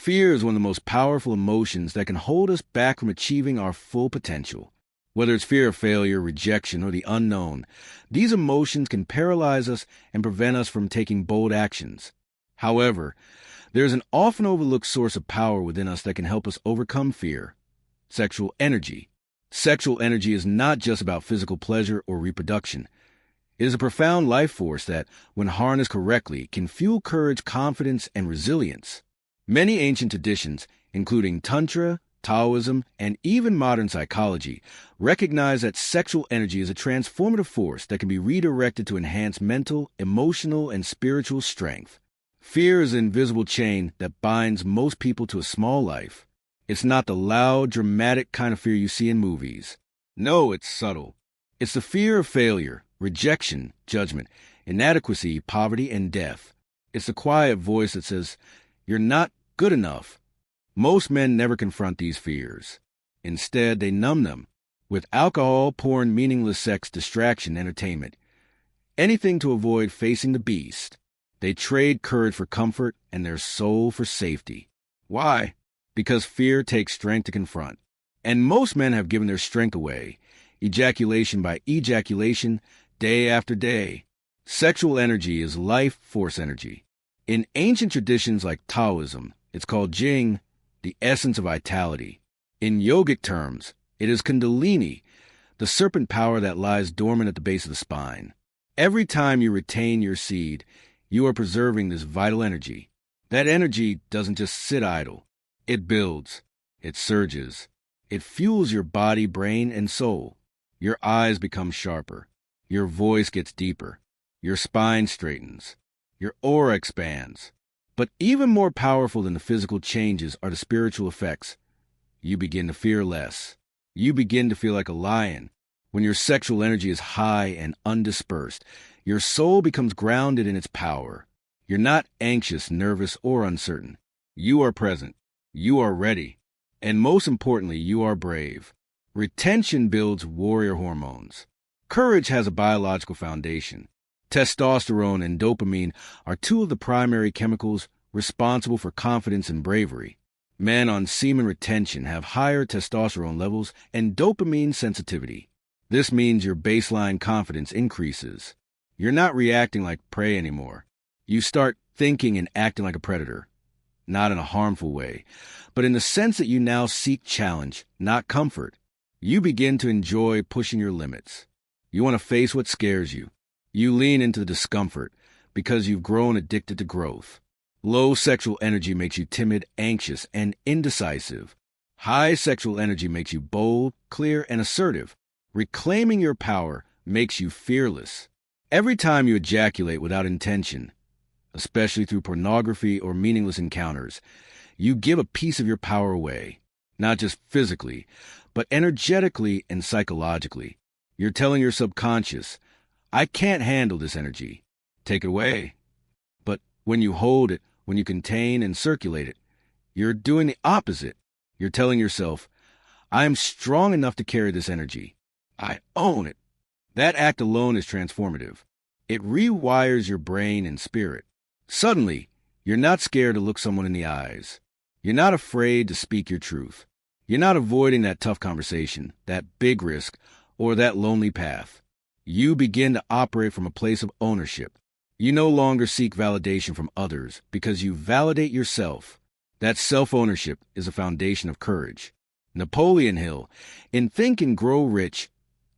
Fear is one of the most powerful emotions that can hold us back from achieving our full potential. Whether it's fear of failure, rejection, or the unknown, these emotions can paralyze us and prevent us from taking bold actions. However, there's an often overlooked source of power within us that can help us overcome fear: sexual energy. Sexual energy is not just about physical pleasure or reproduction. It is a profound life force that, when harnessed correctly, can fuel courage, confidence, and resilience. Many ancient traditions, including Tantra, Taoism, and even modern psychology, recognize that sexual energy is a transformative force that can be redirected to enhance mental, emotional, and spiritual strength. Fear is an invisible chain that binds most people to a small life. It's not the loud, dramatic kind of fear you see in movies. No, it's subtle. It's the fear of failure, rejection, judgment, inadequacy, poverty, and death. It's the quiet voice that says, "You're not good enough." Most men never confront these fears. Instead, they numb them with alcohol, porn, meaningless sex, distraction, entertainment. Anything to avoid facing the beast. They trade courage for comfort and their soul for safety. Why? Because fear takes strength to confront. And most men have given their strength away, ejaculation by ejaculation, day after day. Sexual energy is life force energy. In ancient traditions like Taoism, it's called Jing, the essence of vitality. In yogic terms, it is Kundalini, the serpent power that lies dormant at the base of the spine. Every time you retain your seed, you are preserving this vital energy. That energy doesn't just sit idle. It builds. It surges. It fuels your body, brain, and soul. Your eyes become sharper. Your voice gets deeper. Your spine straightens. Your aura expands. But even more powerful than the physical changes are the spiritual effects. You begin to fear less. You begin to feel like a lion. When your sexual energy is high and undispersed, your soul becomes grounded in its power. You're not anxious, nervous, or uncertain. You are present. You are ready. And most importantly, you are brave. Retention builds warrior hormones. Courage has a biological foundation. Testosterone and dopamine are two of the primary chemicals responsible for confidence and bravery. Men on semen retention have higher testosterone levels and dopamine sensitivity. This means your baseline confidence increases. You're not reacting like prey anymore. You start thinking and acting like a predator. Not in a harmful way, but in the sense that you now seek challenge, not comfort. You begin to enjoy pushing your limits. You want to face what scares you. You lean into the discomfort because you've grown addicted to growth. Low sexual energy makes you timid, anxious, and indecisive. High sexual energy makes you bold, clear, and assertive. Reclaiming your power makes you fearless. Every time you ejaculate without intention, especially through pornography or meaningless encounters, you give a piece of your power away, not just physically, but energetically and psychologically. You're telling your subconscious, "I can't handle this energy. Take it away." But when you hold it, when you contain and circulate it, you're doing the opposite. You're telling yourself, "I am strong enough to carry this energy. I own it." That act alone is transformative. It rewires your brain and spirit. Suddenly, you're not scared to look someone in the eyes. You're not afraid to speak your truth. You're not avoiding that tough conversation, that big risk, or that lonely path. You begin to operate from a place of ownership. You no longer seek validation from others because you validate yourself. That self-ownership is a foundation of courage. Napoleon Hill, in Think and Grow Rich,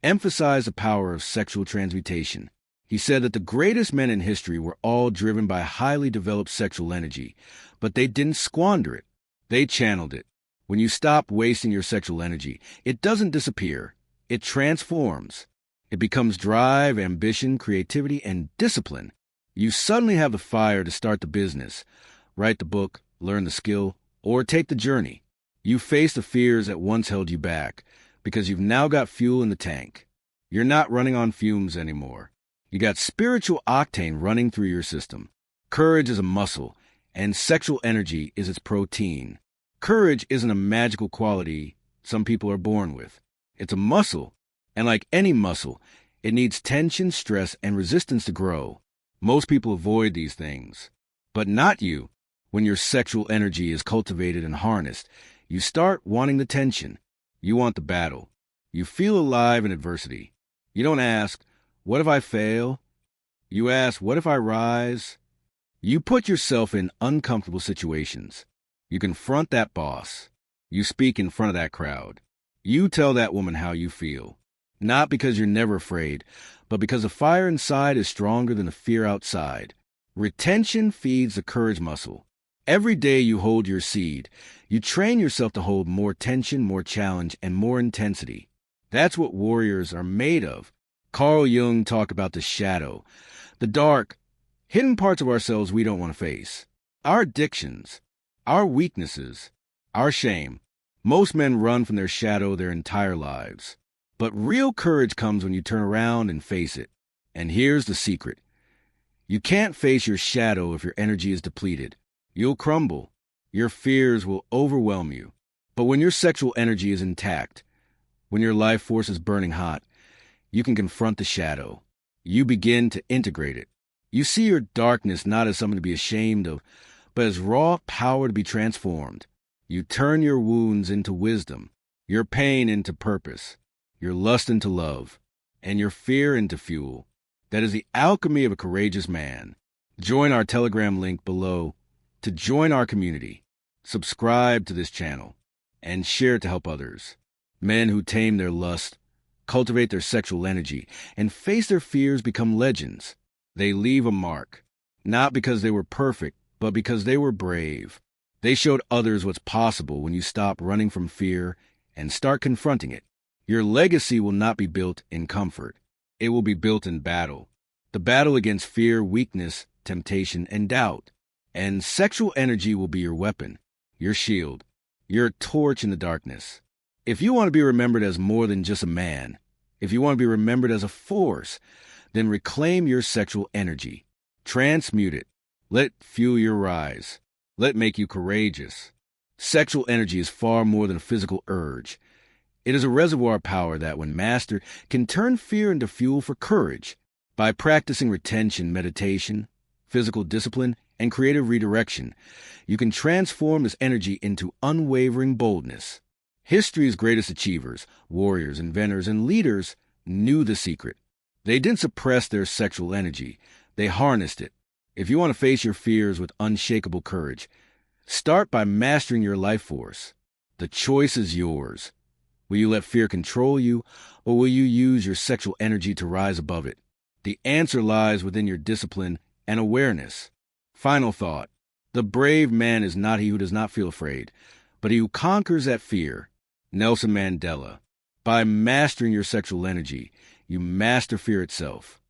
emphasized the power of sexual transmutation. He said that the greatest men in history were all driven by highly developed sexual energy, but they didn't squander it. They channeled it. When you stop wasting your sexual energy, it doesn't disappear. It transforms. It becomes drive, ambition, creativity, and discipline. You suddenly have the fire to start the business, write the book, learn the skill, or take the journey. You face the fears that once held you back because you've now got fuel in the tank. You're not running on fumes anymore. You got spiritual octane running through your system. Courage is a muscle, and sexual energy is its protein. Courage isn't a magical quality some people are born with. It's a muscle, and like any muscle, it needs tension, stress, and resistance to grow. Most people avoid these things. But not you. When your sexual energy is cultivated and harnessed, you start wanting the tension. You want the battle. You feel alive in adversity. You don't ask, what if I fail? You ask, what if I rise? You put yourself in uncomfortable situations. You confront that boss. You speak in front of that crowd. You tell that woman how you feel. Not because you're never afraid, but because the fire inside is stronger than the fear outside. Retention feeds the courage muscle. Every day you hold your seed, you train yourself to hold more tension, more challenge, and more intensity. That's what warriors are made of. Carl Jung talked about the shadow, the dark, hidden parts of ourselves we don't want to face. Our addictions, our weaknesses, our shame. Most men run from their shadow their entire lives. But real courage comes when you turn around and face it. And here's the secret. You can't face your shadow if your energy is depleted. You'll crumble. Your fears will overwhelm you. But when your sexual energy is intact, when your life force is burning hot, you can confront the shadow. You begin to integrate it. You see your darkness not as something to be ashamed of, but as raw power to be transformed. You turn your wounds into wisdom, your pain into purpose, your lust into love, and your fear into fuel. That is the alchemy of a courageous man. Join our Telegram link below to join our community. Subscribe to this channel and share it to help others. Men who tame their lust, cultivate their sexual energy, and face their fears become legends. They leave a mark, not because they were perfect, but because they were brave. They showed others what's possible when you stop running from fear and start confronting it. Your legacy will not be built in comfort. It will be built in battle. The battle against fear, weakness, temptation, and doubt. And sexual energy will be your weapon, your shield, your torch in the darkness. If you want to be remembered as more than just a man, if you want to be remembered as a force, then reclaim your sexual energy. Transmute it. Let it fuel your rise. Let it make you courageous. Sexual energy is far more than a physical urge. It is a reservoir power that, when mastered, can turn fear into fuel for courage. By practicing retention, meditation, physical discipline, and creative redirection, you can transform this energy into unwavering boldness. History's greatest achievers, warriors, inventors, and leaders knew the secret. They didn't suppress their sexual energy. They harnessed it. If you want to face your fears with unshakable courage, start by mastering your life force. The choice is yours. Will you let fear control you, or will you use your sexual energy to rise above it? The answer lies within your discipline and awareness. Final thought. The brave man is not he who does not feel afraid, but he who conquers that fear. Nelson Mandela. By mastering your sexual energy, you master fear itself.